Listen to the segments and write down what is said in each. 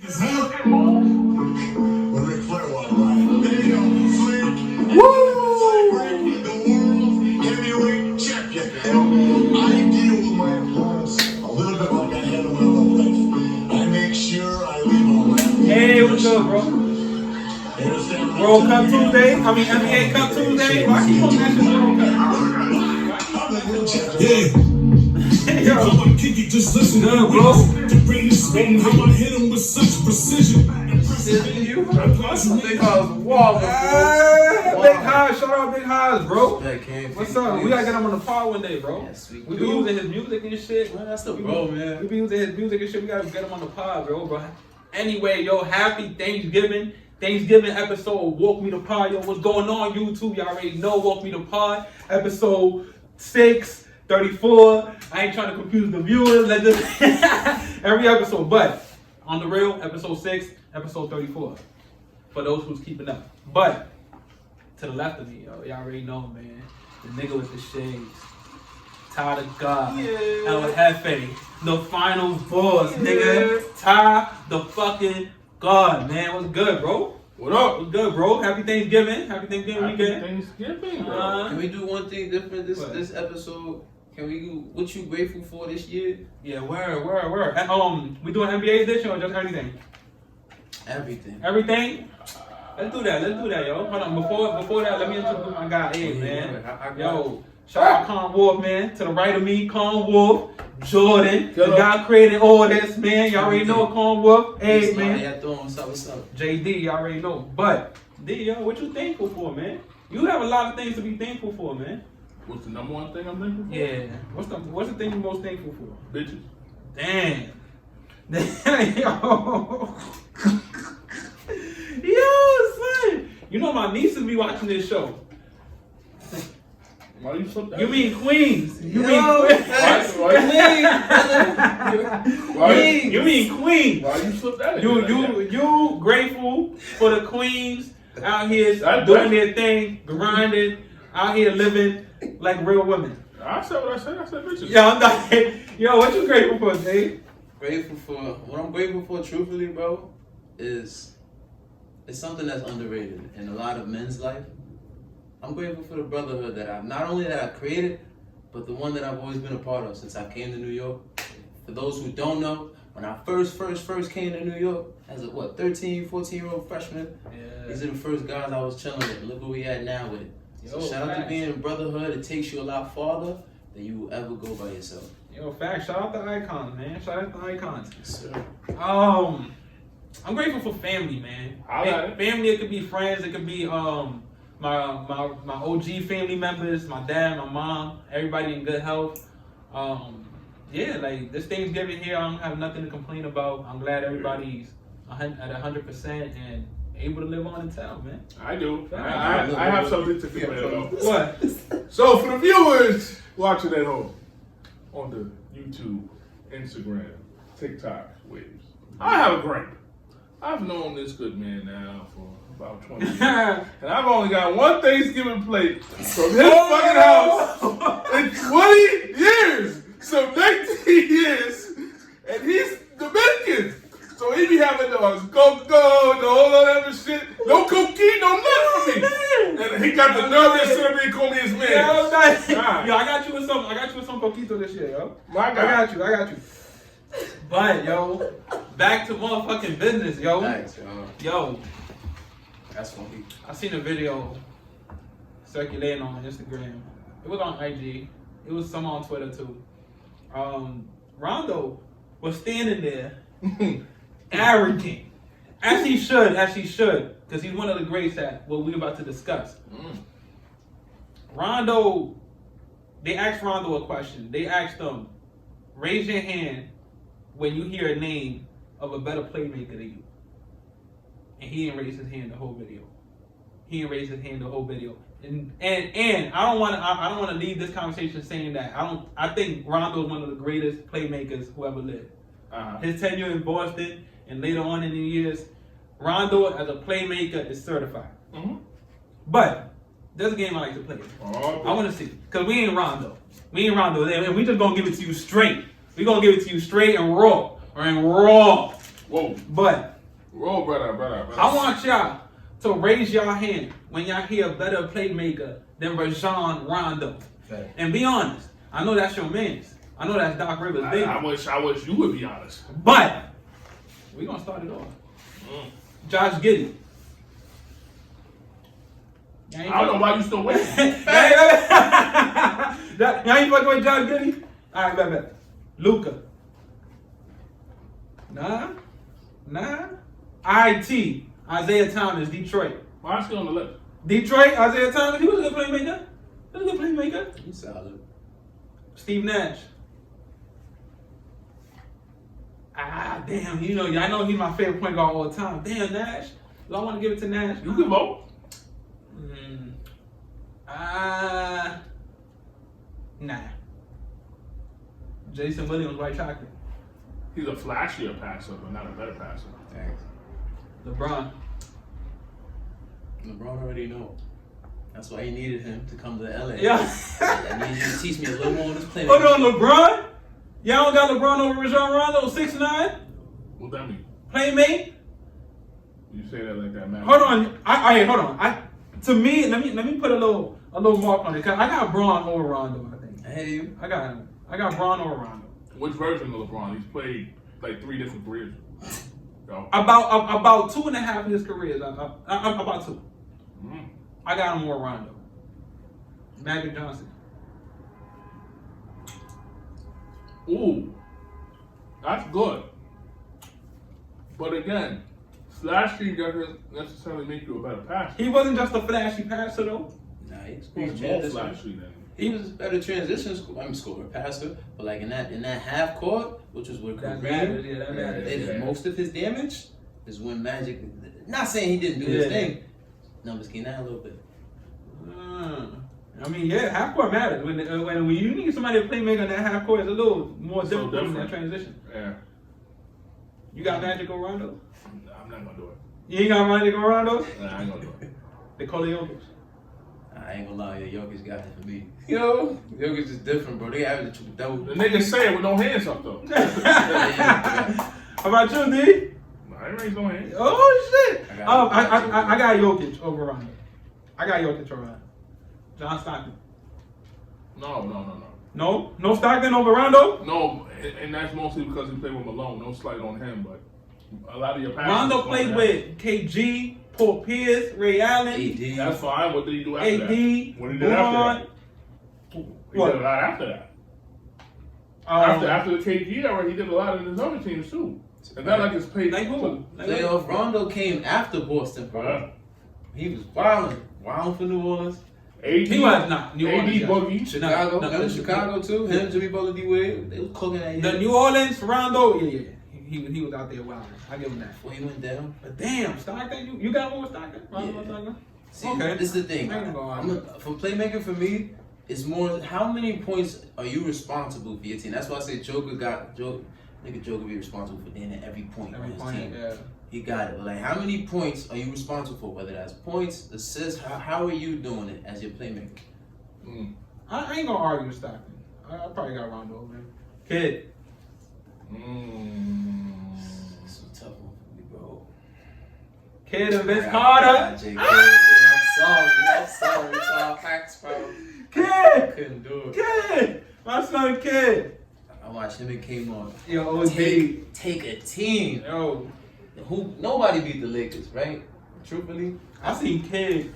Hey, what's up, bro? World Cup Tuesday. I mean, NBA Cup Tuesday. Why keep on mentioning World Cup? Yo, I'm kicking, just listen. Good, bro. To bring this spin, how I hit him with such precision. Big House Wall, Big House, shout out Big House, bro. What's up? We gotta get him on the pod one day, bro. Yes, we be using his music and shit. Man, that's the bro, man. We be using his music and shit. We gotta get him on the pod, bro. Anyway, yo, happy Thanksgiving. Thanksgiving episode of Walk Me the Pod. Yo, what's going on, YouTube? Y'all already know Walk Me the Pod. Episode 6, 34. I ain't trying to confuse the viewers. Let just every episode, but on the real, episode 6, episode 34. For those who's keeping up. But to the left of me, yo, y'all already know, man. The nigga with the shades. Ty the God. El Jefe. The final boss, nigga. Ty the fucking God, man. What's good, bro? What up? What's good, bro? Happy Thanksgiving. Happy Thanksgiving weekend. Thanksgiving, bro. Can we do one thing different this episode? Can we do what you grateful for this year? Yeah, where? We doing NBA edition or just everything? Everything. Everything? Let's do that, yo. Hold on, before that, let me introduce my guy, man. Yo, shout out Con Wolf, man. To the right of me, Con Wolf, Jordan. The guy created all this, man. Y'all already know Con Wolf. Hey, man. What's up? JD, y'all already know. But, D, yo, what you thankful for, man? You have a lot of things to be thankful for, man. What's the number one thing I'm thankful for? Yeah. What's the thing you're most thankful for? Bitches. Damn, yo. Yo, son. You know my nieces be watching this show. Why you flip that? You mean Queens. You Yo, mean Queens. You mean Queens. Why you flip that? You grateful for the Queens out here doing their thing, grinding, out here living like real women. I said what I said. I said bitches. Yo, I'm not. Yo, what you grateful for, Dave? What I'm grateful for, truthfully, bro, is it's something that's underrated in a lot of men's life. I'm grateful for the brotherhood that I created, but the one that I've always been a part of since I came to New York. For those who don't know, when I first came to New York as a 13, 14-year-old freshman, these are the first guys I was chilling with. Look where we at now with it. So shout out to being in brotherhood. It takes you a lot farther than you will ever go by yourself. Yo, fact. Shout out to icons, man. Shout out to icons. Yes, sir. I'm grateful for family, man. Family, it could be friends. It could be my OG family members, my dad, my mom, everybody in good health. Yeah, like this Thanksgiving here, I don't have nothing to complain about. I'm glad everybody's at 100% and able to live on in town, man. I do. I have something to complain about. What? So for the viewers watching at home on the YouTube, Instagram, TikTok waves, I have a gripe. I've known this good man now for about 20 years. And I've only got one Thanksgiving plate from his fucking house in 20 years. So 19 years. And he's Dominican. So he be having the go-go, the whole other shit. No cocaine, no nothing for me. And he got the nerve to sit up here and call me his man. Yo, I got you with some coquito this year, yo. My God. I got you. But yo, back to motherfucking business, yo. Thanks, Yo, that's funny. I seen a video circulating on Instagram. It was on IG. It was some on Twitter too. Rondo was standing there, arrogant, as he should, because he's one of the greats at what we're about to discuss. Rondo, they asked Rondo a question. They asked him, raise your hand when you hear a name of a better playmaker than you. And he didn't raise his hand the whole video. And I don't want to leave this conversation saying that I think Rondo is one of the greatest playmakers who ever lived. His tenure in Boston and later on in the years, Rondo as a playmaker is certified. But there's a game I like to play. I want to see, because we ain't Rondo, and we just gonna give it to you straight. We gonna give it to you straight and raw. Whoa. But Whoa, brother. I want y'all to raise your hand when y'all hear a better playmaker than Rajon Rondo. Okay. And be honest. I know that's your man's. I know that's Doc Rivers' baby. I wish you would be honest. But we're gonna start it off. Josh Giddey. I don't know why you still waiting. Y'all ain't fucking with Josh Giddey? Alright, bet. Luka. Nah. IT. Isaiah Thomas, Detroit. Why is he on the list? Detroit, Isaiah Thomas, he was a good playmaker. He's solid. Steve Nash. Damn, you know, I know he's my favorite point guard all the time. Damn, Nash. Do I want to give it to Nash? You can vote. Nah. Jason Williams, white chocolate. He's a flashier passer, but not a better passer. Thanks. LeBron. LeBron already know. That's why he needed him to come to LA. Yeah. I need you to teach me a little more on this playmaking. Hold on, LeBron? Y'all don't got LeBron over Rajon Rondo, 6'9"? What that mean? Playmate? You say that like that, man. Hold on. Hold on. To me, let me put a little mark on it. Cause I got Braun over Rondo, I think. I hear you. I got Braun over Rondo. Which version of LeBron? He's played like 3 different careers. Yo. About 2.5 of his careers. About 2. I got him more Rondo. Magic Johnson. Ooh, that's good. But again, flashy doesn't necessarily make you a better passer. He wasn't just a flashy passer though. Nah, He's more flashy than. He was a better transition scorer, passer, but like in that half court, which was with That Kareem, matters, yeah, that matters. did most of his damage is when Magic. Not saying he didn't do his thing. Numbers came down a little bit. I mean, yeah, half court matters. When you need somebody to play make on that half court, it's a little more difficult in that transition. Yeah. You got Magic or Rondo? I'm not gonna do it. You ain't got Magic or Rondo? Nah, I ain't gonna do it. They call it Jokic. I ain't gonna lie, Jokic got it for me. Yo, Jokic is different, bro. They average a triple double. The niggas say it with no hands up though. How about you, D? I ain't raised no hands. Oh shit! I got Jokic over Rondo. I got Jokic over Rondo. John Stockton. No. No Stockton over Rondo. No, and that's mostly because he played with Malone. No slight on him, but a lot of your passes. Rondo played with KG, Paul Pierce, Ray Allen, AD. That's fine. What did he do after AD, that? What did he do after that? He did a lot after that. After the KG era, he did a lot in his other teams too. And that like his pay. Like who? Playoff Rondo came after Boston, bro. He was wilding for New Orleans. AD, He was not. New AD Orleans, Boogie. Chicago, No, that was Chicago too. Him, Jimmy Butler, D Wade, they was cooking that. The New Orleans Rondo, yeah. He was out there wilding. I give him that. Before he went down. But damn, Stockton, you got him over Stockton? Rondo over Stockton? See, Okay. this is the thing. I ain't gonna argue. For playmaking for me, it's more how many points are you responsible for your team? That's why I say Joker be responsible for being at every point on his team. Yeah. He got it. But like, how many points are you responsible for? Whether that's points, assists, how are you doing it as your playmaker? I ain't gonna argue with Stockton. I probably got Rondo over him. Kid. It's a tough one for me, bro. Kid and Vince Carter. I'm sorry. It's all facts, bro. Kid. Couldn't do it. Kid. My son, Kid. I watched him and came on. Yo, OD. Take a team. Yo. Nobody beat the Lakers, right? Truthfully. I seen Kid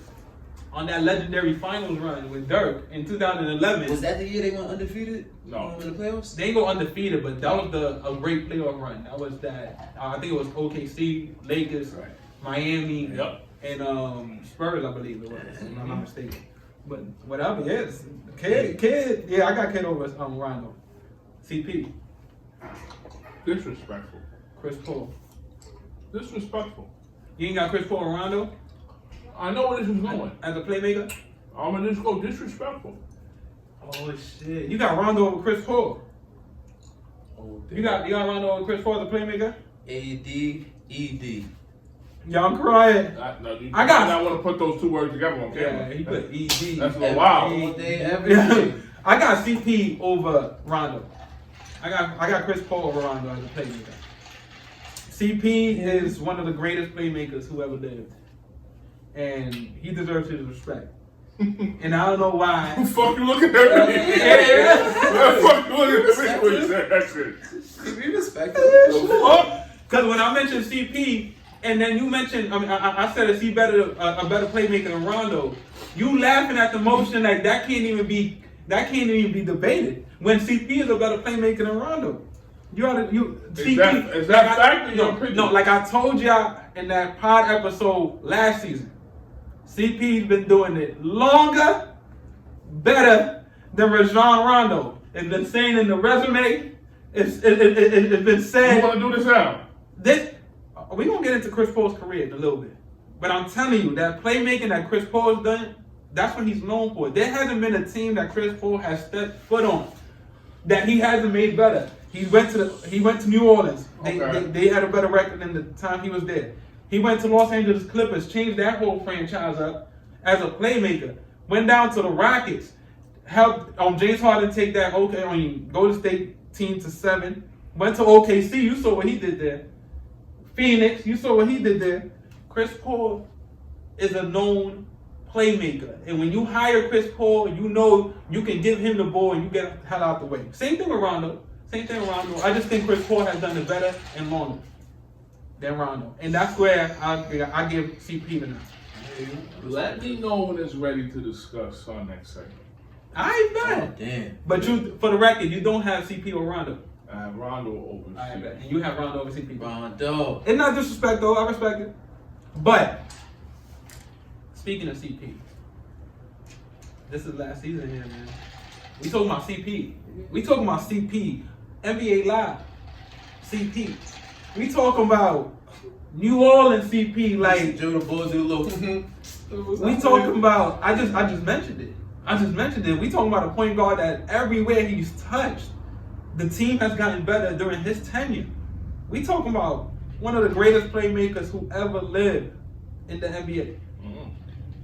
on that legendary finals run with Dirk in 2011. Was that the year they went undefeated? No. In the playoffs? They didn't go undefeated, but that was a great playoff run. That was that. I think it was OKC, Lakers, Right. Miami, Yep. and Spurs, I believe it was, if I'm not mistaken. But whatever, yes. Kid. Yeah, I got Kid over Rondo. CP. Disrespectful. Chris Paul. Disrespectful. You ain't got Chris Paul and Rondo I know where this is going. as a playmaker? I'm gonna just go disrespectful. Oh shit. You got Rondo over Chris Paul. You got Rondo over Chris Paul as a playmaker? AD. Y'all crying. I got- I want to put those two words together on Yeah, camera. he put ED. That's a little wild. All day, every day. I got CP over Rondo. I got Chris Paul over Rondo as a playmaker. CP is one of the greatest playmakers who ever lived, and he deserves his respect. And I don't know why. Who fuck you looking at me? Who fuck you looking at me when you said that shit? CP respect him. Because when I mentioned CP, and then you mentioned, I said, is he a better playmaker than Rondo? You laughing at the motion like that can't even be debated. When CP is a better playmaker than Rondo, CP. Is that fact? No, like I told y'all in that pod episode last season, CP's been doing it longer, better than Rajon Rondo. It's been saying in the resume. It's been said. You want to do this now? We're going to get into Chris Paul's career in a little bit. But I'm telling you, that playmaking that Chris Paul has done, that's what he's known for. There hasn't been a team that Chris Paul has stepped foot on that he hasn't made better. He went to New Orleans. They had a better record than the time he was there. He went to Los Angeles Clippers, changed that whole franchise up as a playmaker. Went down to the Rockets, helped James Harden take that Golden State team to 7. Went to OKC, you saw what he did there. Phoenix, you saw what he did there. Chris Paul is a known playmaker. And when you hire Chris Paul, you know you can give him the ball and you get the hell out the way. Same thing with Rondo. I just think Chris Paul has done it better and longer than Rondo. And that's where I give CP the now. Let me know when it's ready to discuss our next segment. I bet. Oh, damn. But for the record, you don't have CP or Rondo. I have Rondo over I CP. bet. And you have Rondo over CP. Rondo. It's not disrespect though, I respect it. But speaking of CP, this is last season here, man. We talking about CP. We talking about CP. NBA Live. CP. We talking about New Orleans CP. Like Joe the Bulls do look. we talking about. I just mentioned it. We talking about a point guard that everywhere he's touched, the team has gotten better during his tenure. We talking about one of the greatest playmakers who ever lived in the NBA.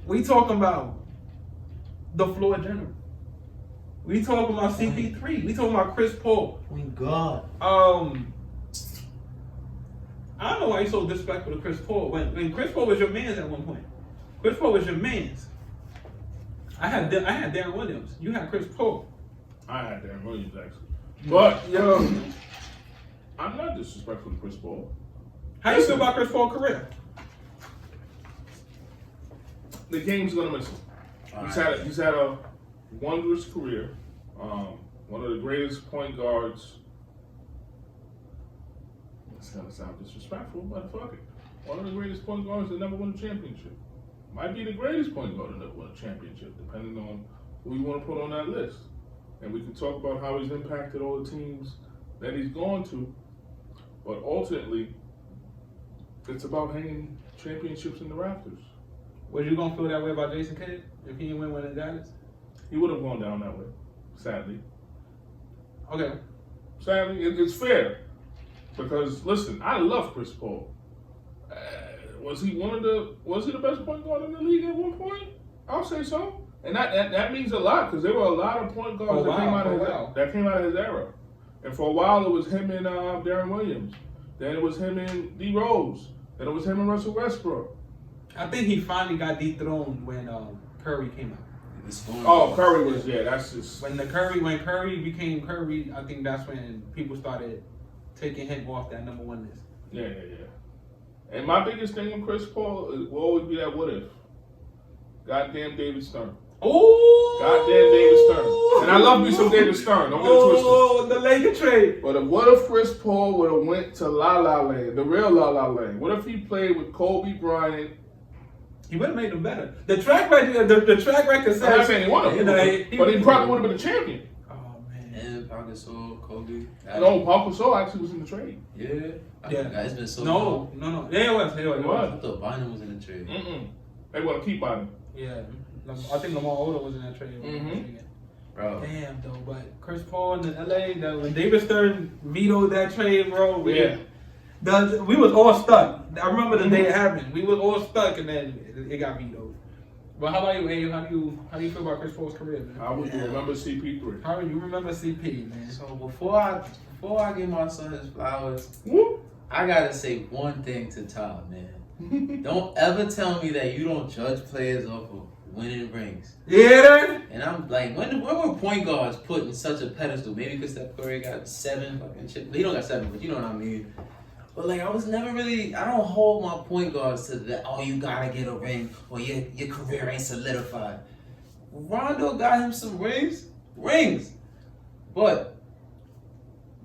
We talking about the floor general. We talking about CP3. We talking about Chris Paul. Oh my God. I don't know why you're so disrespectful to Chris Paul. When Chris Paul was your man's at one point. Chris Paul was your man's. I had Darren Williams. You had Chris Paul. I had Darren Williams actually. But I'm not disrespectful to Chris Paul. How you feel about Chris Paul's career? The game's gonna miss him. He's had a wondrous career. One of the greatest point guards. It's gonna sound disrespectful, but fuck it. One of the greatest point guards that never won a championship. Might be the greatest point guard that never won a championship, depending on who you want to put on that list. And we can talk about how he's impacted all the teams that he's gone to. But ultimately, it's about hanging championships in the rafters. Was you gonna feel that way about Jason Kidd if he didn't win one in Dallas? He would have gone down that way, sadly. Okay. Sadly, it's fair. Because, listen, I love Chris Paul. Was he the best point guard in the league at one point? I'll say so. And that means a lot because there were a lot of point guards that came out of his era. And for a while it was him and Darren Williams. Then it was him and D Rose. Then it was him and Russell Westbrook. I think he finally got dethroned when Curry came out. Oh, Curry was that's just when Curry became Curry. I think that's when people started taking him off that number one list. Yeah. And my biggest thing with Chris Paul will always be that what if. Goddamn David Stern. Oh! Goddamn David Stern. And I love me some David Stern. Don't get it twisted. Oh, the Laker trade. But what if Chris Paul would have went to La La Land, the real La La Land? What if he played with Kobe Bryant? He would have made them better. The track record, the track record says. I'm not saying he would have, but he probably would have been a champion. Oh man. And Pau Gasol, Kobe. No, Pau Gasol actually was in the trade. Yeah. It's been so long. No. Yeah, it was. I thought Bynum was in the trade. They want to keep Bynum. Yeah. I think Lamar Odom was in that trade. Bro. Damn, though. But Chris Paul in LA, when David Stern vetoed that trade, bro. We was all stuck. I remember the day it happened. We was all stuck, and then it got vetoed. But how about you, Abe? How do you feel about Chris Paul's career, man? How would you remember CP3? How do you remember CP, man? So before I give my son his flowers, I gotta say one thing to Todd, man. Don't ever tell me that you don't judge players off of winning rings. Yeah. And I'm like, when were point guards put in such a pedestal? Maybe because Steph Curry got 7 fucking shit. He don't got 7, but you know what I mean. But like, I was never really. I don't hold my point guards to that. Oh, you gotta get a ring, or your career ain't solidified. Rondo got him some rings, but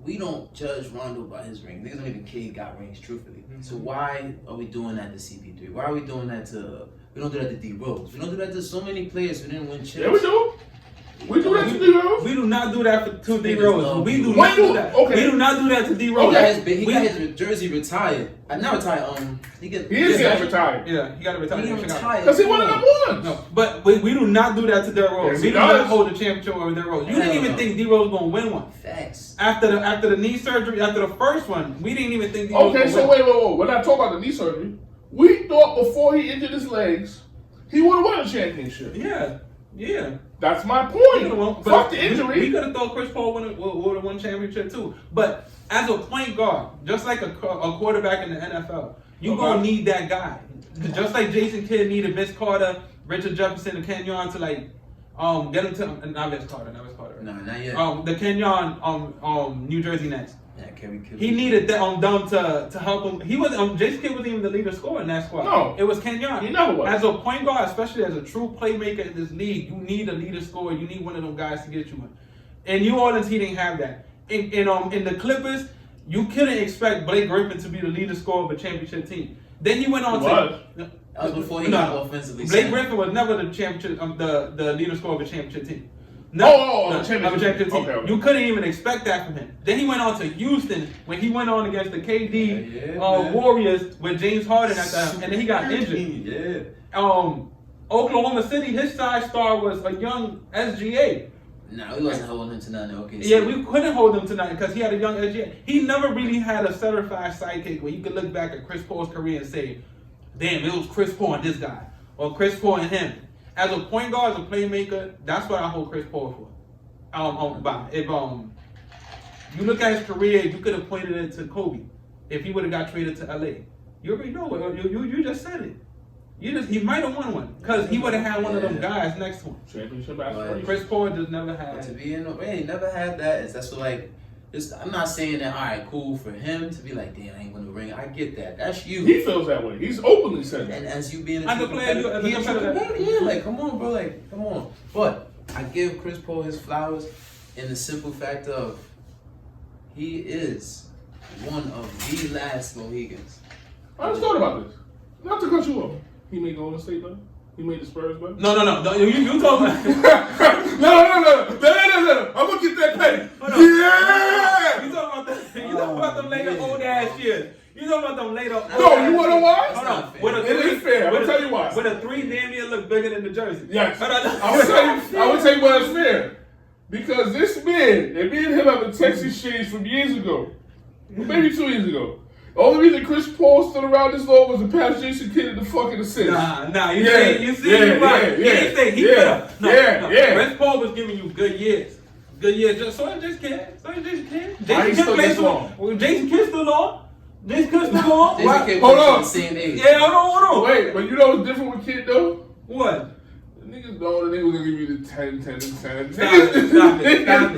we don't judge Rondo by his ring. Niggas don't even care he got rings, truthfully. Mm-hmm. So why are we doing that to CP3? Why are we doing that to? We don't do that to D Rose. We don't do that to so many players who didn't win chips. Yeah, we do. We do that to D Rose. We do not do that to D Rose. We do not do that. Okay. We do not do that to D Rose. He got his jersey retired. Not retired. He is getting retired. Yeah, he got to retire. He retired because he won them ones. No, but we do not do that to Derrick Rose. Yes, we do not hold the championship over Derrick Rose. You didn't even think D Rose was gonna win one. Facts. After the knee surgery, after the first one, we didn't even think D Rose. Okay, so wait. We're not talking about the knee surgery. We thought before he injured his legs, he would have won a championship. Yeah. That's my point. Fuck the injury. We could have thought Chris Paul would have won championship too. But as a point guard, just like a quarterback in the NFL, you're going to need that guy. Just like Jason Kidd needed Vince Carter, Richard Jefferson, and Kenyon to like get him to not Vince Carter. Right? No, not yet. The Kenyon New Jersey Nets. Yeah, he needed them to help him. He was Jason Kidd wasn't even the leader scorer in that squad. No, it was Kenyon. He never was. As a point guard, especially as a true playmaker in this league, you need a leader scorer. You need one of them guys to get you in. In New Orleans, he didn't have that. In the Clippers, you couldn't expect Blake Griffin to be the leader scorer of a championship team. Then he went on that was before he got offensively. Blake Griffin was never the championship, the leader scorer of a championship team. Championship team. Okay. You couldn't even expect that from him. Then he went on to Houston when he went on against the KD Warriors with James Harden at the and then he got injured. Oklahoma City, his side star was a young SGA. No, we wasn't holding him to nothing. Okay. Yeah, we couldn't hold him to nothing because he had a young SGA. He never really had a certified sidekick where you could look back at Chris Paul's career and say, damn, it was Chris Paul and this guy. Or Chris Paul and him. As a point guard, as a playmaker, that's what I hold Chris Paul for. If you look at his career, you could have pointed it to Kobe if he would have got traded to LA. You already know it. You just said it. He might have won one because he would have had one of them guys next to him. Championship aspirations. Chris Paul just never had. To be in the he never had that. That's what like. I'm not saying that. All right, cool for him to be like, damn, I ain't gonna ring. I get that. That's you. He feels that way. He's openly said that. And as you being as a player, yeah, like come on, bro, like come on. But I give Chris Paul his flowers in the simple fact of he is one of the last Mohicans. I just thought about this. Not to cut you off. He made Golden State better. He made the Spurs better. No. You talking about? No. I'm gonna get that pay. Yeah. You talking about that? You talking about them later old ass years? You talking about them later? No, you wanna why? Hold on. It is fair. I'm gonna tell you why. With a 3 damn near look bigger than the jersey. Yes. I would tell you why it's fair. Because this man and me and him have a text exchange from years ago, maybe 2 years ago. The only reason Chris Paul stood around this long was to pass Jason Kidd in the fucking assist. Nah, you see, you're right. He could have. No. Chris Paul was giving you good years. So is Jason Kidd. Jason Kidd still on. Jason Kidd still on. Jason Kidd hold on. The same age. Yeah, hold on. Wait, but you know what's different with Kidd though? What? Niggas know the nigga was gonna give you the 10, 10, and 10.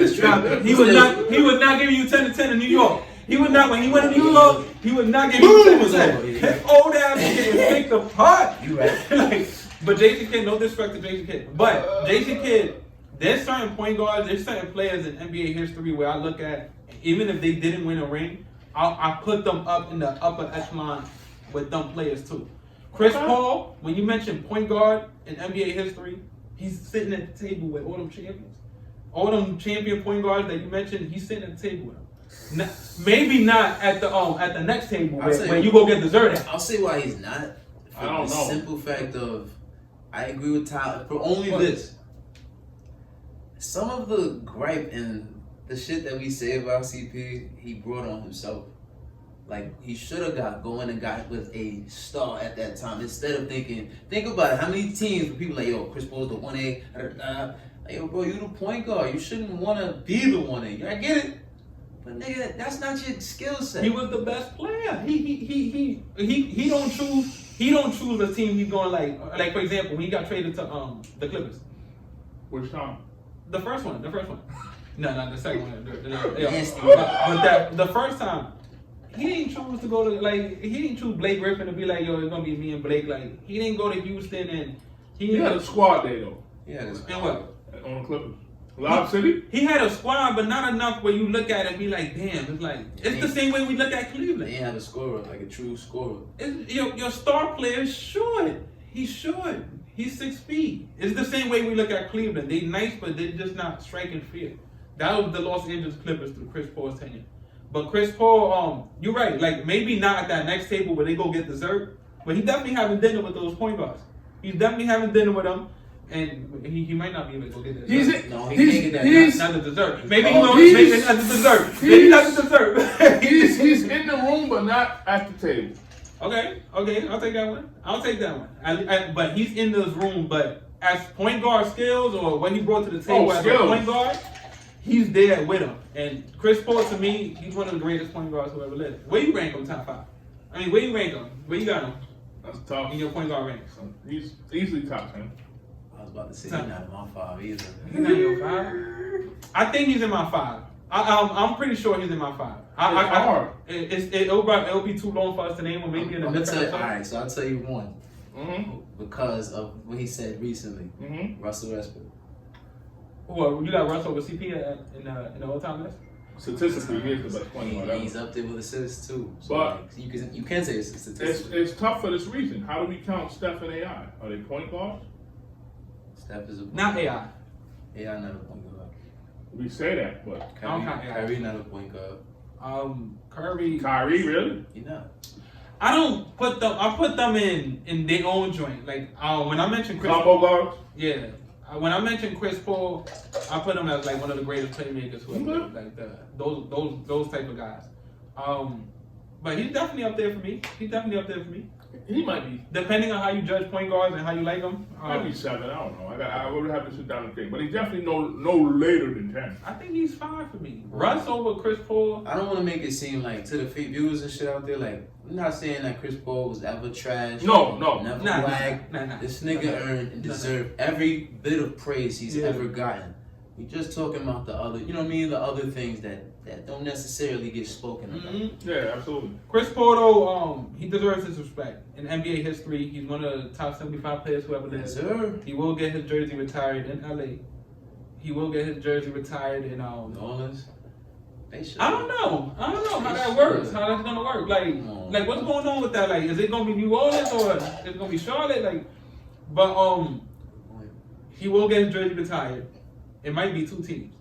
Stop it. He was not giving you 10 to 10 in New York. He would not, when he went to New York, he would not give you 10 to 10. His old ass getting picked apart. You right. But Jason Kidd, no disrespect to Jason Kidd. But Jason Kidd, there's certain point guards, there's certain players in NBA history where I look at, even if they didn't win a ring, I put them up in the upper echelon with them players too. Chris Paul, when you mention point guard in NBA history, he's sitting at the table with all them champions. All them champion point guards that you mentioned, he's sitting at the table with them. Maybe not at the next table where you go get dessert at. I'll say why he's not. For I don't know. Simple fact of, I agree with Tyler for only this. Some of the gripe and the shit that we say about CP, he brought on himself. Like, he should have got with a star at that time instead of think about it. How many teams were people like, yo, Chris Paul's the 1A, like, yo, bro, you the point guard. You shouldn't want to be the 1A. I get it. But nigga, that's not your skill set. He was the best player. He don't choose. He don't choose a team. He's going like for example, when he got traded to the Clippers. Which time? The first one. No, not the second one. Nasty. But the first time, he didn't choose to go to he didn't choose Blake Griffin to be like, yo, it's gonna be me and Blake. Like he didn't go to Houston and He had a squad day though. Yeah, and what? On the Clippers. Lob City? He had a squad, but not enough where you look at it and be like, damn, it's like it's the same way we look at They Cleveland. didn't have a scorer, like a true scorer. Your star player is short. He's short. He's 6 feet. It's the same way we look at Cleveland. They nice, but they're just not striking fear. That was the Los Angeles Clippers through Chris Paul's tenure. But Chris Paul, you're right. Like maybe not at that next table where they go get dessert, but he definitely having dinner with those point guards. He's definitely having dinner with them. And he might not be able to go get that. He can't get that. Not the dessert. Maybe maybe not the dessert. Maybe not the dessert. He's in the room, but not at the table. Okay, I'll take that one. But he's in this room, but as point guard skills or what he brought to the table as a point guard, he's there with him. And Chris Paul, to me, he's one of the greatest point guards who ever lived. Where you rank him top 5? I mean, where you rank him? Where you got him? That's tough. In your point guard ranks. He's easily top 10. I was about to say he's not in my 5 either. He's not in your 5? I think he's in my 5. I'm pretty sure he's in my 5. It's hard. It'll be too long for us to name him. Maybe in a different episode. Alright, so I'll tell you one. Mm-hmm. Because of what he said recently. Mm-hmm. Russell Westbrook. Well, you got Russell with CP in the all-time list? Statistically, he's the best point guard. He's up there with assists too. So But like, you can say it's statistically. It's tough for this reason. How do we count Steph and AI? Are they point guards? Steph is a point Not guard. AI. AI not a point guard. We say that, but I don't count AI. Kyrie not a point guard. Kyrie, really? He not. I don't put them. I put them in their own joint. Like when I mentioned Chris Combo guards? Yeah. When I mentioned Chris Paul, I put him as like one of the greatest playmakers who ever lived, like those type of guys. But he's definitely up there for me. He might be. Depending on how you judge point guards and how you like them. Might be 7. I don't know. I would have to sit down and think. But he's definitely no later than 10. I think he's 5 for me. Russ over Chris Paul. I don't want to make it seem like to the fake viewers and shit out there, like I'm not saying that Chris Paul was ever trash. No. Never Nah. whack. This nigga earned and deserved every bit of praise he's ever gotten. We just talking about the other, you know what I mean? The other things that don't necessarily get spoken about. Mm-hmm. Yeah, absolutely. Chris Paul, though, he deserves his respect. In NBA history, he's one of the top 75 players who ever lived. Yes, sir. He will get his jersey retired in LA. He will get his jersey retired in New Orleans. I don't know how that works. How that's gonna work? Like what's going on with that? Like, is it gonna be New Orleans or is it gonna be Charlotte? Like, but he will get his jersey retired. It might be 2 teams.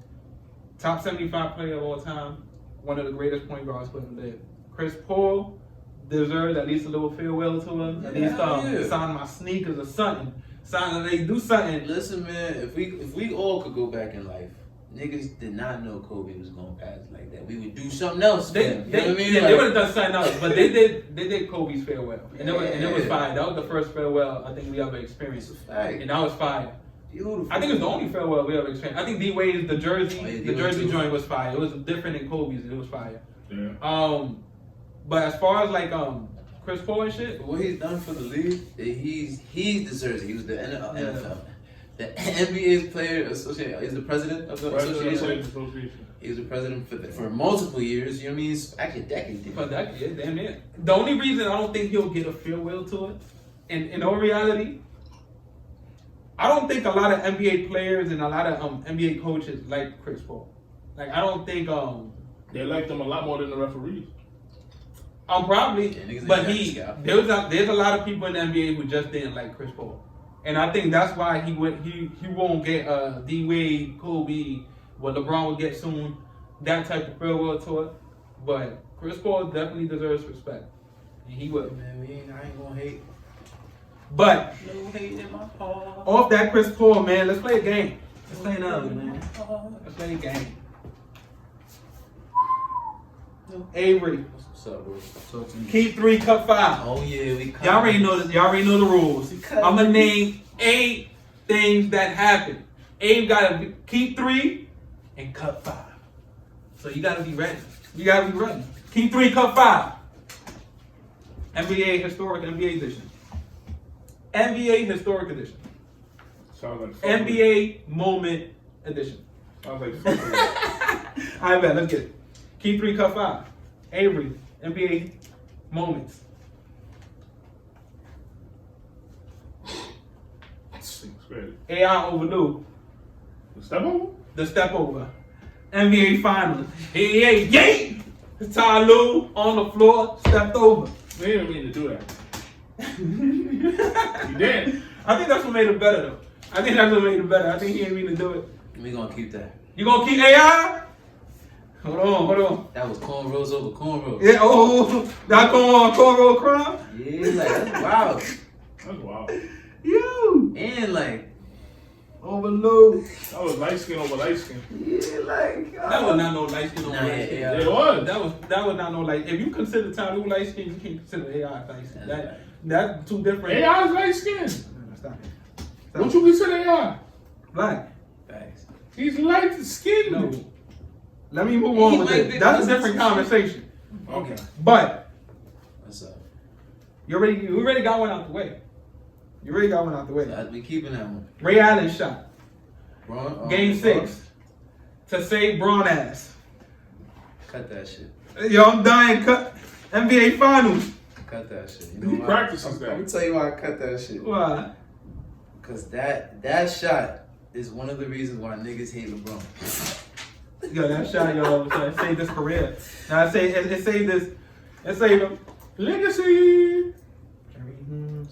Top 75 player of all time, one of the greatest point guards who ever lived. Chris Paul deserves at least a little farewell to him. At least sign my sneakers or something. They do something. Listen, man, if we all could go back in life, niggas did not know Kobe was gonna pass like that. We would do something else. They would have done something else, but they did Kobe's farewell, and it was fire. That was the first farewell I think we ever experienced, and that was fire. Beautiful. I think it's the only farewell we ever experienced. I think D Wade's the jersey joint was fire. It was different than Kobe's. It was fire. Yeah. But as far as like Chris Paul and shit, what he's done for the league, he deserves it. He was the NFL. The NBA's player association. He's the president of the association. He was the president for multiple years. You know what I mean? Actually, a decade. For a decade, damn it. The only reason I don't think he'll get a farewell to it, in all reality, I don't think a lot of NBA players and a lot of NBA coaches like Chris Paul. Like I don't think they liked him a lot more than the referees. Probably, but there's a lot of people in the NBA who just didn't like Chris Paul. And I think that's why he won't get D Wade, Kobe, what LeBron will get soon, that type of farewell tour. But Chris Paul definitely deserves respect, and he will. Man, I ain't gonna hate. But no hate in my heart. Off that Chris Paul, man, let's play a game. Let's play another, man. Let's play a game. Avery, what's up, bro? keep 3, cut 5. Oh yeah, y'all already know this. Y'all already know the rules. I'm gonna name 8 things that happen. Abe gotta keep 3 and cut 5. So you gotta be ready. You gotta be ready. Key 3, Cup 5. NBA Historic NBA Edition. NBA Historic Edition. Sounds like NBA Moment Edition. Sounds like fuckery. Alright, man, let's get it. Key 3, Cup 5. Avery, NBA Moments. Seems great. AI over Lou. The step over? The step over. NBA Finals. Yay! Ty Lue on the floor, stepped over. They didn't mean to do that. He did. I think that's what made it better, though. I think he didn't mean to do it. We gonna keep that. You gonna keep AI? Hold on. That was cornrows over cornrows. Yeah, that cornrow crime? Yeah, like, that's wild. That's wild. You. And like, Overload. That was light skin over light skin. yeah, like. That was not no light skin on Nah, light skin. yeah. It was. That was not no light. If you consider Ty Lue light skin, you can't consider AI light skin. That's two different. AI is light skin. Stop. What you consider AI? Black. Facts. He's light skinned. No. Let me move on with it. That's a different conversation. Okay. But What's up? you already got one out the way. We keeping that one. Ray Allen shot. Braun, Game 6. To save Braun ass. Cut that shit. Yo, I'm dying. Cut. NBA Finals. Cut that shit. You He know why? practices I'm that. gonna tell you why I cut that shit. Why? Cause that shot is one of the reasons why niggas hate LeBron. Yo, that shot, yo, it saved his career. Now, it saved this. It saved him. Legacy.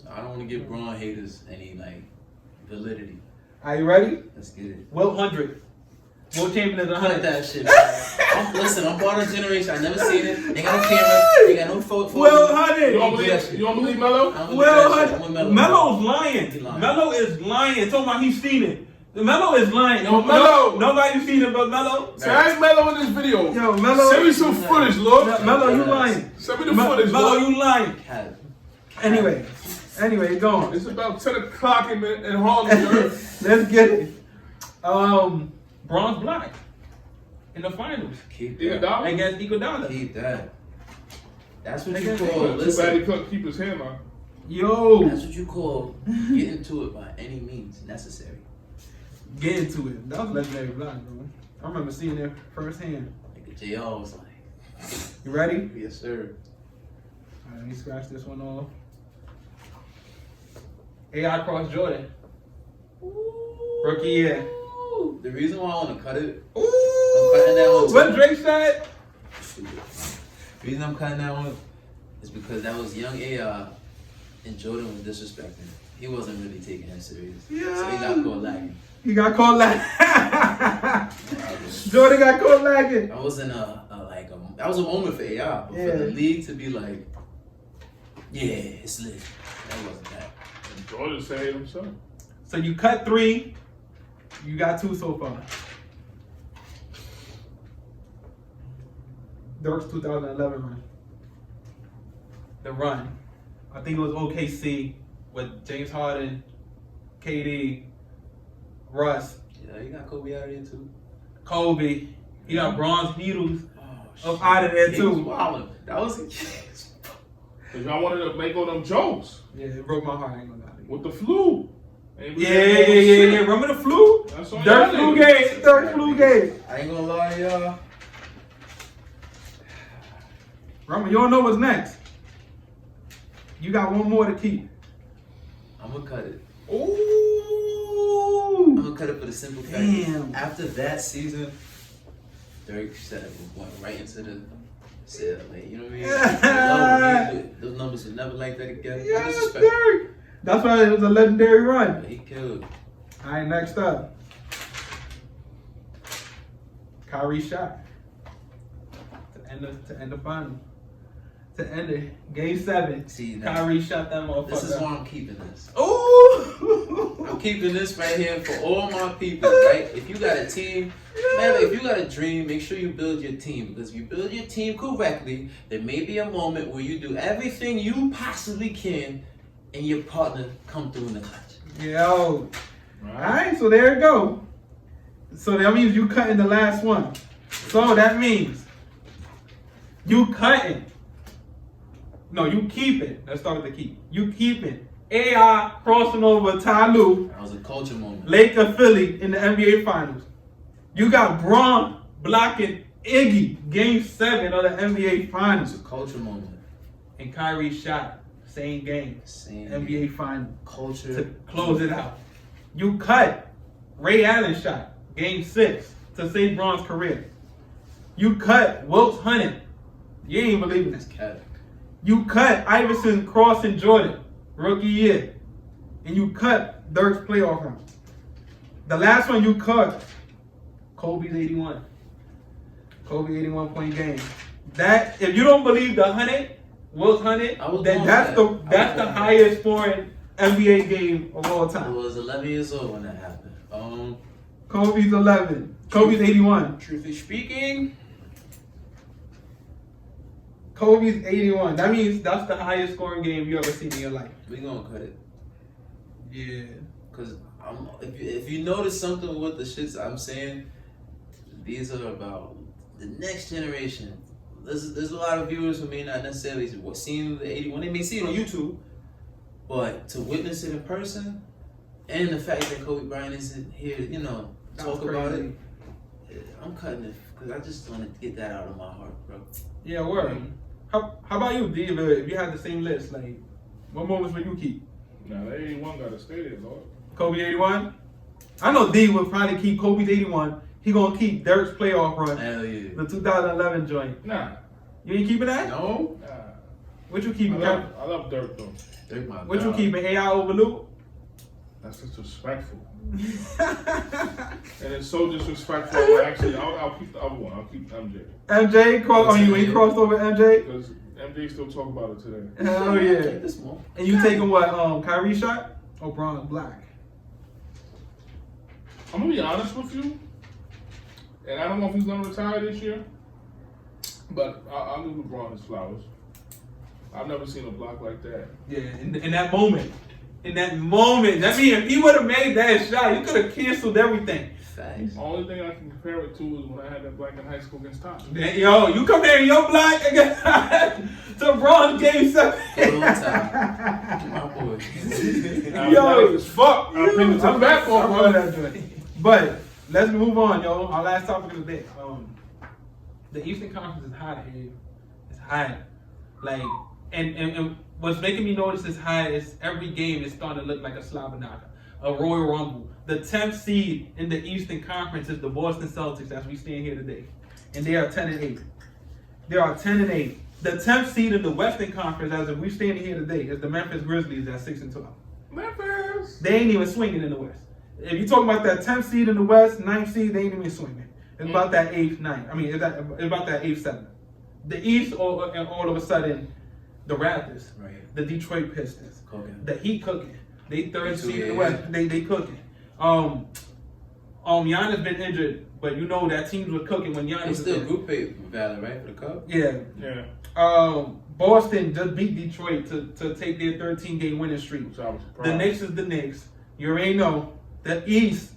So I don't want to give Braun haters any like validity. Are you ready? Let's get it. Wilt 100. Wilt Chamberlain is Cut 100. that shit. Listen, I'm part of the generation. I never seen it. Ain't got no camera. Ain't got no photo. Wilt You 100. don't believe Melo? Wilt I'm 100. with Melo. Melo's He lying. lying. Melo is lying. Talking about he's seen it. Melo is lying. Yo, Melo. Nobody's seen it but Melo. Tag Melo in this video. Yo, Melo. Send me some footage, Lord. Melo, you lying. Send me the footage, Melo, Lord. you lying. Cat. Anyway, go on. It's about 10 o'clock in Harlem, you heard? Let's get it. Bronze black in the finals Keep Yeah, that. dog. against Iguodala. Keep that. That's what you Nigga, call. Too bad he Listen. couldn't keep his hand on. Yo, That's what you call getting to it by any means necessary. get into it. That was legendary black, bro. I remember seeing it firsthand. Like JR was like, You ready? yes sir. All right, let me scratch this one off. AI cross Jordan. Rookie year. The reason why I want to cut it, Ooh, I'm cutting that one too. what Drake said? the reason I'm cutting that one is because that was young AI and Jordan was disrespecting. He wasn't really taking him serious. So he got caught lagging. He got caught lagging. Jordan got caught lagging. That wasn't that was a moment for AI, but for the league to be like, yeah, it's lit. That wasn't that. And Jordan said it himself. So you cut 3. You got 2 so far. Dirk's 2011 run. The run. I think it was OKC with James Harden, KD, Russ, Yeah, you got Kobe out of there too. Kobe. You got bronze needles Oh, up out of there He was too. wildin'. That was Because y'all wanted to make all them jokes Yeah, it broke my heart. I ain't gonna lie to you. with the flu. Ain't we Yeah. getting all sick? Remember the flu? That's all Dirk y'all flu niggas. game. Dirk flu game. I ain't gonna lie, y'all. Remember, you don't know what's next. You got one more to keep. I'm gonna cut it. I'm Ooh. gonna cut it for the simple fact. Damn. After that season, Dirk said went right into the said, like, you know what I mean? Those numbers were never like that again. Yes, Disrespect. Dirk. That's why it was a legendary run. But he killed. All right, next up. Kyrie shot. To end the final. To end it. Game 7. See, now, Kyrie shot that motherfucker. this is why I'm keeping this. Ooh. I'm keeping this right here for all my people, right? If you got a team, man, if you got a dream, make sure you build your team. Because if you build your team correctly, there may be a moment where you do everything you possibly can and your partner come through in the clutch. Yo. Alright, so there you go. So that means you cutting the last one. So that means You cutting. No, you keeping. Let's start with the keep. You keeping. AI crossing over Ty Lue. That was a culture moment. Laker Philly in the NBA Finals. You got Braun blocking Iggy Game 7 of the NBA It's Finals. a culture moment. And Kyrie shot same game. Same NBA Finals culture to close it out. You cut Ray Allen shot Game 6 to save Braun's career. You cut Wilkes Hunting. You ain't believing this. cat. You cut Iverson crossing Jordan rookie year. And you cut Dirk's playoff run. The last one you cut, Kobe's 81. Kobe 81-point game. That, if you don't believe the 100, Wilkes Hunting, then that's the highest scoring NBA game of all I time. was 11 years old when that happened. Kobe's 11. Kobe's 81. Truthfully speaking, Kobe's 81. That means that's the highest scoring game you ever seen in your life. we gonna cut it. Yeah. Cause if you notice something with the shits I'm saying, these are about the next generation. There's a lot of viewers who may not necessarily seen the 81. They may see it on YouTube, but to witness it in person, and the fact that Kobe Bryant isn't here, talk about it. I'm cutting it because I just want to get that out of my heart, bro. Yeah, word. How about you, D? If you had the same list, like, what moments would you keep? Nah, that 81 gotta stay there, Lord. Kobe 81? I know D would probably keep Kobe's 81. He gonna keep Dirk's playoff run. Hell yeah. The 2011 joint. Nah. You ain't keeping that? No. Nah. What you keeping? I love Dirk though. Dirk, my What you God. keeping? AI over Luke? That's disrespectful. And it's so disrespectful. Actually, I'll keep the other one. I'll keep MJ. MJ? You ain't crossed over MJ? Because MJ still talk about it today. Hell yeah. Take this one. And you taking what? Kyrie shot? Or Braun Black? I'm gonna be honest with you, and I don't know if he's gonna retire this year, but I'll give LeBron his flowers. I've never seen a block like that. Yeah, in that moment. That means if he would have made that shot, you could have canceled everything. Facts. The only thing I can compare it to is when I had that black in high school against Tom. Yo, you comparing your black against to Braun Game 7. Good old time. My boy. Yo, as fuck. I pinned it to the backboard. But let's move on, yo. Our last topic of the day. The Eastern Conference is hot here. It's hot. Like, and what's making me notice it's hot is every game is starting to look like a Slobberknocker, a Royal Rumble. The 10th seed in the Eastern Conference is the Boston Celtics as we stand here today. And they are 10-8. They are 10-8. The 10th seed in the Western Conference as if we stand here today is the Memphis Grizzlies at 6-12. Memphis. They ain't even swinging in the West. If you talk about that 10th seed in the West, 9th seed, they ain't even swinging. It's about that 8th, 9th. I mean, it's about that 8th, 7th. The East, all of a sudden, the Raptors, Right. the Detroit Pistons, Cooking. the Heat cooking. They third too, seed in the yeah. West. They cooking. Giannis been injured, but you know that teams were cooking when Giannis It's was still there. group pay valid, right, for the cup? Yeah. Yeah. Boston just beat Detroit to take their 13-game winning streak. Which I was surprised. The Knicks is the Knicks. You already know. The East,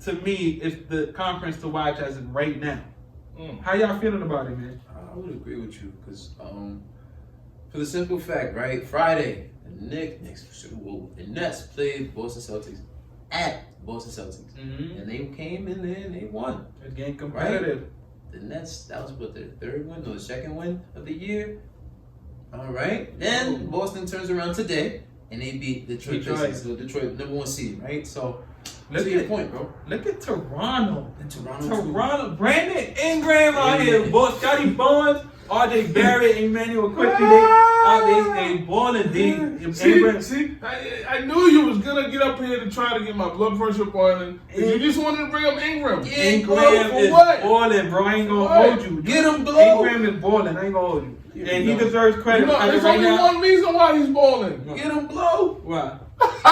to me, is the conference to watch as of right now. How y'all feeling about it, man? I would agree with you because for the simple fact, right? Friday, the Nets played Boston Celtics at Boston Celtics, and they came in there and they won. It's getting competitive. The Nets, that was what, their third win or the second win of the year. All right. Then Boston turns around today and they beat Detroit Pistons, so Detroit number 1 seed, right? So Look to your at point, bro. Look at Toronto. And Toronto. Toronto. Brandon Ingram out here. Scotty Barnes, RJ Barrett, Emmanuel Quickly. They balling. See, I knew you was gonna get up here to try to get my blood pressure boiling. You just wanted to bring up Ingram. Ingram is balling, bro. I ain't gonna hold you. Get him, blow. Ingram is balling. I ain't gonna hold you. And he deserves credit. There's only one reason why he's balling. Get him, blow. Why? It's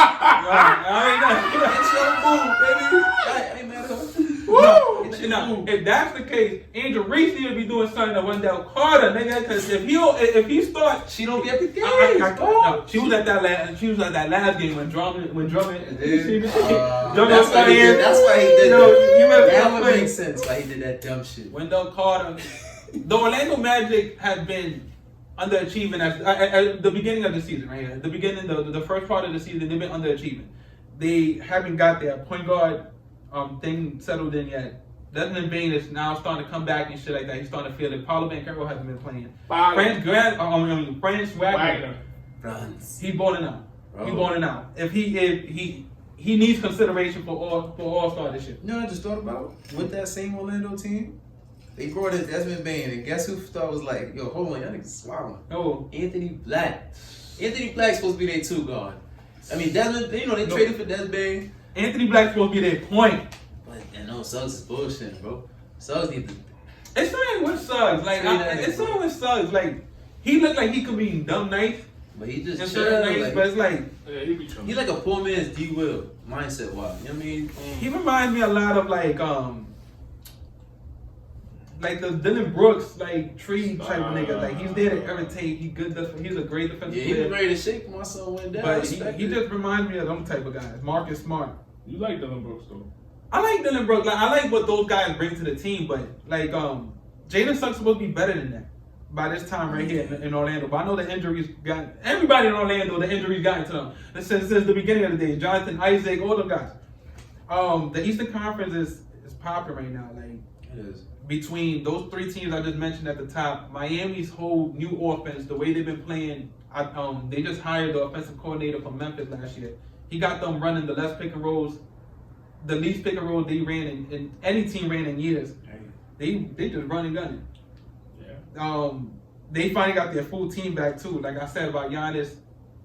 your move, baby. I ain't mad at her. Woo! Now, if that's the case, Angel Reese need to be doing something to Wendell Carter, nigga. Because if he starts, She don't get the game. no, she was at that last game when Drummond. Drummond Drummond started. That's why he did You know, that. you better That stop would playing. make sense why he did that dumb shit. Wendell Carter. The Orlando Magic have been underachieving at the beginning of the season, right here. At the beginning, the first part of the season, they've been underachieving. They haven't got their point guard thing settled in yet. Desmond Bain is now starting to come back and shit like that. He's starting to feel it. Paulo Banchero hasn't been playing. Franz Wagner. He's balling out. He's balling out. If he needs consideration for All-Star this year. You know what I just thought about? With that same Orlando team, they brought in Desmond Bain, and guess who thought was like, yo, hold on, y'all niggas swallowing. Oh. Anthony Black. Anthony Black's supposed to be their 2 guard. I mean, Desmond, they traded for Desmond Bain. Anthony Black's supposed to be their point. But no, Suggs is bullshit, bro. Suggs need to. It's not with Suggs. Like, it's not with Suggs. Like, he looked like he could be dumb nice. But he just in certain nights, like, but it's like he's like a poor man's D. Will mindset wise. You know what I mean? He reminds me a lot of like the Dylan Brooks like tree type of nigga. Like he's there to irritate. He's a great defensive player. Yeah, he was ready to shake my son went down. But he just reminds me of them type of guys. Marcus Smart. You like Dylan Brooks though? I like Dylan Brooks. Like I like what those guys bring to the team. But like Jalen Suggs supposed to be better than that by this time right here in Orlando. But I know the injuries got everybody in Orlando. The injuries got into them since the beginning of the day. Jonathan Isaac, all them guys. The Eastern Conference is popping right now. Like it is. Between those 3 teams I just mentioned at the top, Miami's whole new offense, the way they've been playing, they just hired the offensive coordinator from Memphis last year. He got them running the least pick and rolls they ran in any team ran in years. They just run and gunning. They finally got their full team back too. Like I said about Giannis,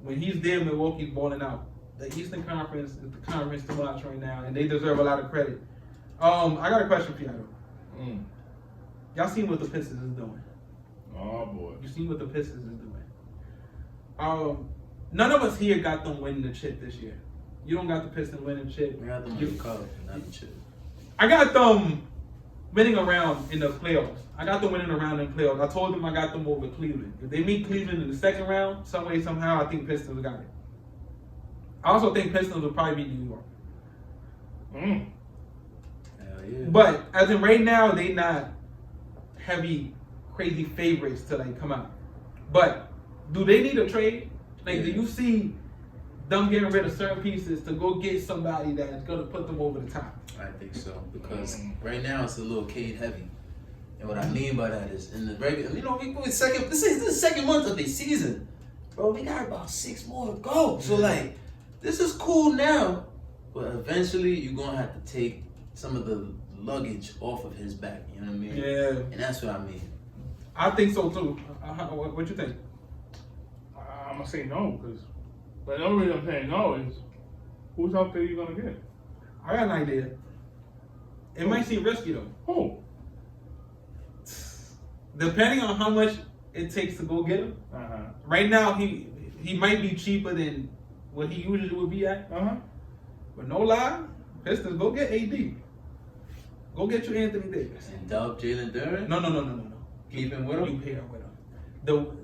when he's there, Milwaukee's balling out. The Eastern Conference is the conference to watch right now, and they deserve a lot of credit. I got a question for y'all. Y'all seen what the Pistons is doing? Oh boy. You seen what the Pistons is doing? None of us here got them winning the chip this year. You don't got the Pistons winning the chip. I got them winning the cup, not the chip. I got them winning around in the playoffs. I told them I got them over Cleveland. If they meet Cleveland in the second round, some way, somehow, I think Pistons got it. I also think Pistons will probably beat New York. Hell yeah. But as in right now, they not heavy, crazy favorites to like come out. But do they need a trade? Like, do you see them getting rid of certain pieces to go get somebody that's gonna put them over the top? I think so, because right now it's a little Cade heavy. And what I mean by that is in the regular, this is the second month of the season. Bro, we got about 6 more to go. So like, this is cool now, but eventually you're gonna have to take some of the luggage off of his back. You know what I mean? Yeah. And that's what I mean. I think so too. What you think? I'm gonna say no, but the only reason I'm saying no is who's out there you gonna get? I got an idea. It might seem risky though. Who? Depending on how much it takes to go get him. Right now, he might be cheaper than what he usually would be at. But no lie, Pistons, go get AD. Go get you Anthony Davis. And dub Jalen Duren? No. Keep him with him? You pair with him.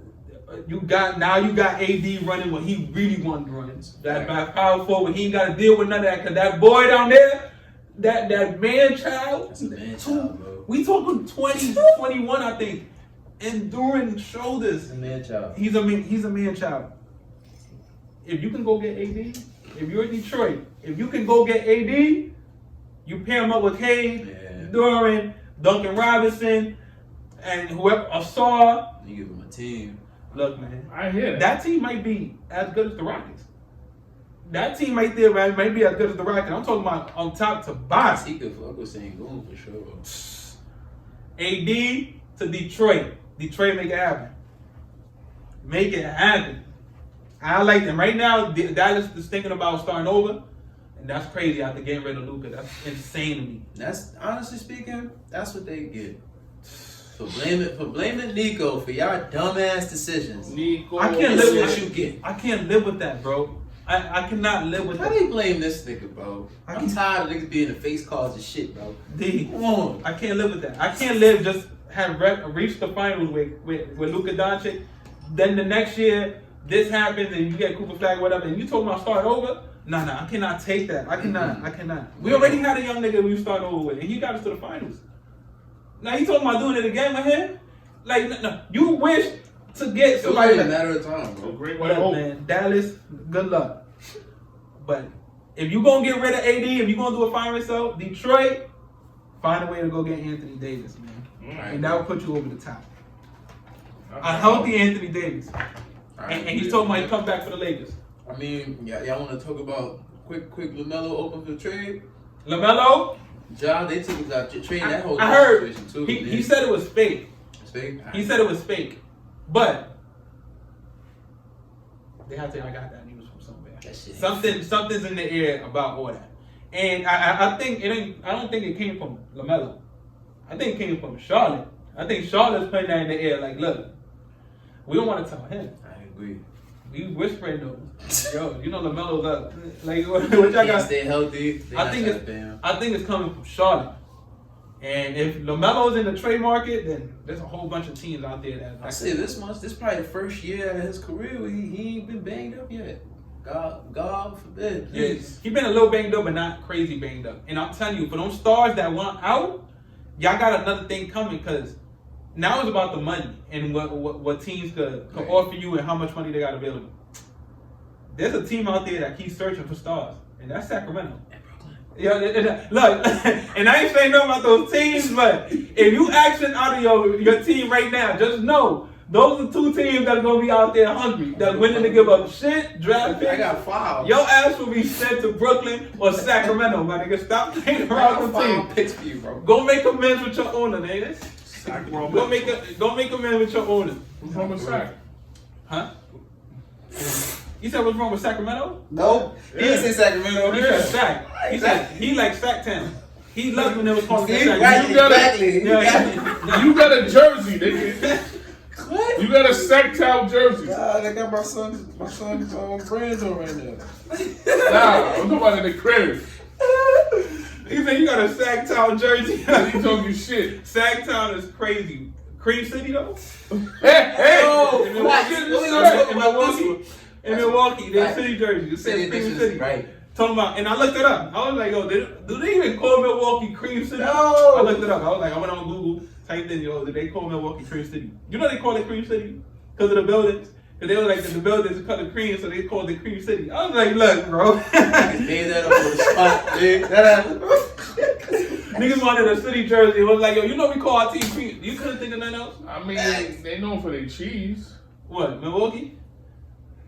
You got AD running what he really wanted to run. That by power forward, he ain't got to deal with none of that. Cause that boy down there, that man child. That's a man child, bro. We talking 20, 21, I think. Enduring shoulders. He's a man child. He's a man child. If you can go get AD, if you're in Detroit, if you can go get AD, you pair him up with Cade, Duren, Duncan Robinson, and whoever, Asar. You give him a team. Look, man. I hear that team might be as good as the Rockets. That team right there, man, might be as good as the Rockets. I'm talking about on top to bottom. He could fuck with Sengun for sure. AD to Detroit. Detroit make it happen. Make it happen. I like them. Right now, Dallas is thinking about starting over. And that's crazy after getting rid of Luka. That's insane to me. That's, honestly speaking, that's what they get. For blaming Nico for y'all dumbass decisions. Nico, I can't live with what you get. I can't live with that, bro. I cannot live with How that. do you blame this nigga, bro? I'm tired of niggas being the face cards and shit, bro. Come on. I can't live with that. I can't live just reach the finals with Luka Doncic. Then the next year, this happens and you get Cooper Flag, whatever, and you told me I'll start over? Nah, I cannot take that. I cannot. We already had a young nigga we start over with, and he got us to the finals. Now he talking about doing it again with him? Like, no, you wish to get It was somebody only a like matter of time, A bro. great white Look, hope. man, Dallas, good luck. But if you gonna get rid of AD, if you gonna do it fine yourself, Detroit, find a way to go get Anthony Davis, man, and that will put you over the top. A healthy Anthony Davis, and he's talking about he come back for the Lakers. I mean, y'all want to talk about quick LaMelo open for trade? LaMelo, Ja, they took trade that whole I heard situation too. he said it was fake. It's fake? He said it was fake, but they have to. I got that news from somewhere. That shit ain't Something's in the air about all that, and I think it ain't. I don't think it came from LaMelo. I think it came from Charlotte. I think Charlotte's putting that in the air. Like, look, we don't want to tell him. I agree. We whispering though. Yo, you know LaMelo's up. Like, what y'all Can't got? stay healthy. I think it's coming from Charlotte. And if LaMelo's in the trade market, then there's a whole bunch of teams out there that. I say this is probably the first year of his career where he ain't been banged up yet. God forbid. Yes, he been a little banged up, but not crazy banged up. And I'm telling you, for those stars that want out, y'all got another thing coming because now it's about the money and what teams could offer you and how much money they got available. There's a team out there that keeps searching for stars, and that's Sacramento. Yeah, look, and I ain't saying nothing about those teams, but if you action out of your team right now, just know those are two teams that are gonna be out there hungry, that's willing to give up shit, draft picks. I got 5. Your ass will be sent to Brooklyn or Sacramento, my nigga. Stop playing around the team. Picks for you, bro. Go make amends with your owner, nigga. Go make amends with your owner. What's wrong with Sac? Huh? You said what's wrong with Sacramento? Nope. He didn't say Sacramento. He said Sac. He said he like Sac Town. He loved when they was calling him Sac. Right, You got exactly. Yeah, You got a jersey, nigga. What? You got a Sacktown jersey. God, I got my son's brands on right now. Nah, I'm talking about in the crib. He said you got a Sac Town jersey. He talking shit. Sac Town is crazy. Cream City though? Hey! Oh, In what? Milwaukee, they're Right. city jerseys. It says City Cream editions, City. right. Talking about, and I looked it up. I was like, yo, do they even call Milwaukee Cream City? No. I looked it up. I was like, I went on Google, typed in, yo, did they call Milwaukee Cream City? You know they call it Cream City? Because of the buildings. Because they were like, the buildings are color cream, so they called it Cream City. I was like, look, bro. Made that up on the spot, dude. Niggas wanted a city jersey. It was like, yo, you know we call our team Cream. You couldn't think of nothing else? I mean, they known for their cheese. What, Milwaukee?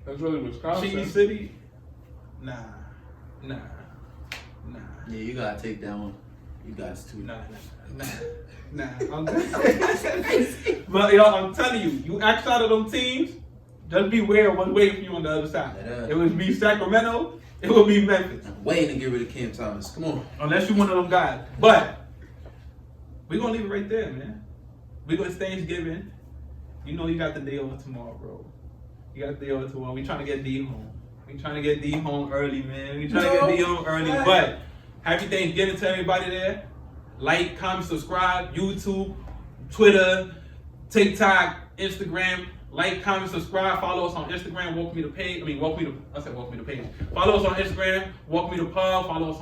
That's really Wisconsin. Cheese City? Nah. Yeah, you gotta take that one. You guys too. Nah. But yo, I'm telling you, you act out of them teams, just beware of what's waiting for you on the other side. Yeah. It would be Sacramento, it would be Memphis. I'm waiting to get rid of Cam Thomas. Come on. Unless you one of them guys. But we're gonna leave it right there, man. It's Thanksgiving. You know you got the day off tomorrow, bro. You got the day off tomorrow. We trying to get D home. We trying to get D home early, man. We trying to get D home early. But happy Thanksgiving to everybody there. Like, comment, subscribe, YouTube, Twitter, TikTok, Instagram. Like, comment, subscribe, follow us on Instagram, walk me to page. Follow us on Instagram, walk me to pod. Follow us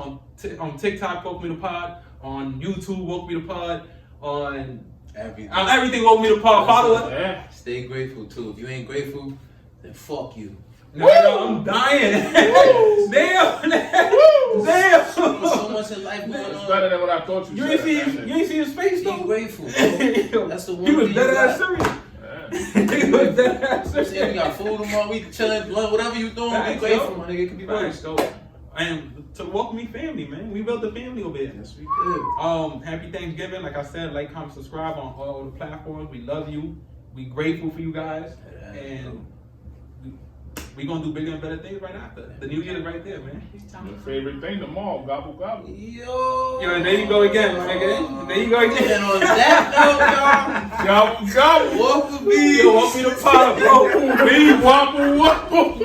on TikTok, walk me to pod. On YouTube, walk me to pod. On everything, walk me to pod. Follow us. Yeah. Stay grateful too. If you ain't grateful, then fuck you. No, I'm dying. Damn. There's so much in life going It's on. better than what I thought You you ain't said. see his face Be though. grateful, bro. That's the one He was thing dead you ass got. serious. He was dead ass Say we serious. got food tomorrow, we chilling, blunt, whatever you doing, be Facts, grateful, yo. my nigga. It could be Facts, worse. so, and to welcome me family, man. We built a family over here. Yes, we did. Happy Thanksgiving. Like I said, like, comment, subscribe on all the platforms. We love you. We grateful for you guys. Yeah. And we gonna do bigger and better things right after. The new year is right there, man. Your favorite thing, the mall, gobble gobble. Yo, and there you go again, my nigga. There you go again. And on that note, Gobble gobble. y'all, walk with me. Yo, want me to pop, bro? Me wobble wobble.